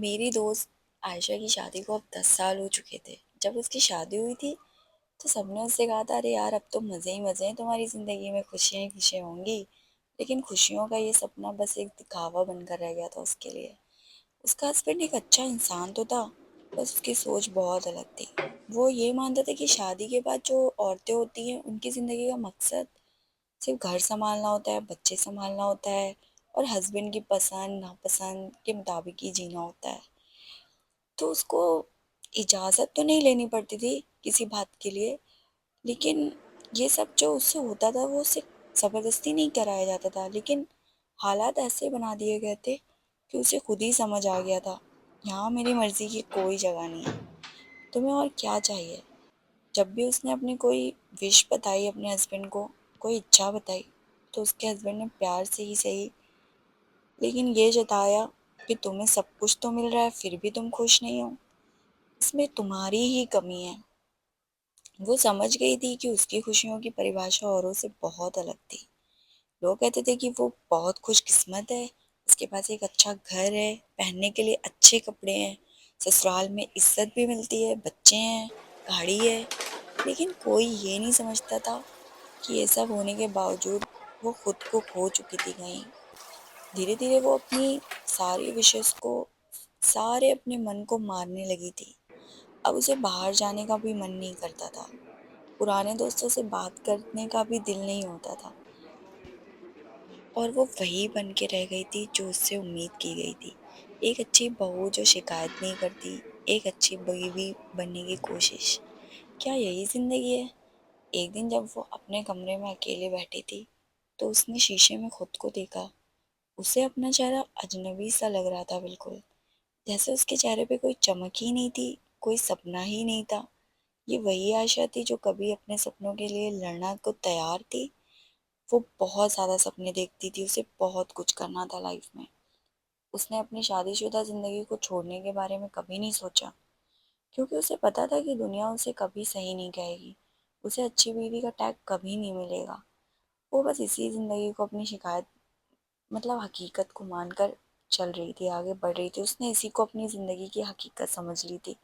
मेरी दोस्त आयशा की शादी को अब 10 साल हो चुके थे। जब उसकी शादी हुई थी तो सबने उससे कहा था, अरे यार अब तो मज़े ही मज़े हैं, तुम्हारी ज़िंदगी में खुशियाँ ही खुशियाँ होंगी। लेकिन खुशियों का ये सपना बस एक दिखावा बनकर रह गया था उसके लिए। उसका हस्बैंड एक अच्छा इंसान तो था, बस उसकी सोच बहुत अलग थी। वो ये मानता था कि शादी के बाद जो औरतें होती हैं उनकी ज़िंदगी का मकसद सिर्फ घर संभालना होता है, बच्चे संभालना होता है और हस्बैंड की पसंद नापसंद के मुताबिक ही जीना होता है। तो उसको इजाज़त तो नहीं लेनी पड़ती थी किसी बात के लिए, लेकिन ये सब जो उससे होता था वो उससे ज़बरदस्ती नहीं कराया जाता था, लेकिन हालात ऐसे बना दिए गए थे कि उसे खुद ही समझ आ गया था, यहाँ मेरी मर्ज़ी की कोई जगह नहीं है, तुम्हें और क्या चाहिए। जब भी उसने अपनी कोई विश बताई अपने हस्बैंड को, कोई इच्छा बताई, तो उसके हस्बैंड ने प्यार से ही सही लेकिन ये जताया कि तुम्हें सब कुछ तो मिल रहा है फिर भी तुम खुश नहीं हो, इसमें तुम्हारी ही कमी है। वो समझ गई थी कि उसकी खुशियों की परिभाषा औरों से बहुत अलग थी। लोग कहते थे कि वो बहुत खुशकिस्मत है, उसके पास एक अच्छा घर है, पहनने के लिए अच्छे कपड़े हैं, ससुराल में इज्जत भी मिलती है, बच्चे हैं, गाड़ी है। लेकिन कोई ये नहीं समझता था कि ये सब होने के बावजूद वो खुद को खो चुकी थी कहीं। धीरे धीरे वो अपनी सारी विशेष को, सारे अपने मन को मारने लगी थी। अब उसे बाहर जाने का भी मन नहीं करता था, पुराने दोस्तों से बात करने का भी दिल नहीं होता था, और वो वही बन के रह गई थी जो उससे उम्मीद की गई थी। एक अच्छी बहू जो शिकायत नहीं करती, एक अच्छी बीवी बनने की कोशिश। क्या यही जिंदगी है। एक दिन जब वो अपने कमरे में अकेले बैठी थी तो उसने शीशे में खुद को देखा। उसे अपना चेहरा अजनबी सा लग रहा था, बिल्कुल जैसे उसके चेहरे पे कोई चमक ही नहीं थी, कोई सपना ही नहीं था। ये वही आशा थी जो कभी अपने सपनों के लिए लड़ना को तैयार थी। वो बहुत ज़्यादा सपने देखती थी, उसे बहुत कुछ करना था लाइफ में। उसने अपनी शादीशुदा ज़िंदगी को छोड़ने के बारे में कभी नहीं सोचा, क्योंकि उसे पता था कि दुनिया उसे कभी सही नहीं कहेगी, उसे अच्छी बीवी का टैग कभी नहीं मिलेगा। वो बस इसी ज़िंदगी को अपनी शिकायत, मतलब हकीकत को मानकर चल रही थी, आगे बढ़ रही थी। उसने इसी को अपनी ज़िंदगी की हकीकत समझ ली थी।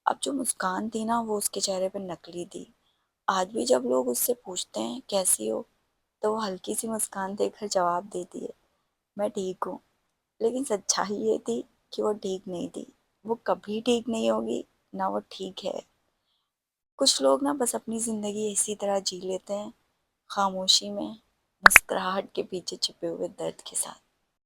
अब जो मुस्कान थी ना वो उसके चेहरे पर नकली थी। आज भी जब लोग उससे पूछते हैं कैसी हो, तो वो हल्की सी मुस्कान देकर जवाब देती है, मैं ठीक हूँ। लेकिन सच्चाई ये थी कि वो ठीक नहीं थी, वो कभी ठीक नहीं होगी, ना वो ठीक है। कुछ लोग ना बस अपनी ज़िंदगी इसी तरह जी लेते हैं, खामोशी में, मुस्कुराहट के पीछे छिपे हुए दर्द के साथ।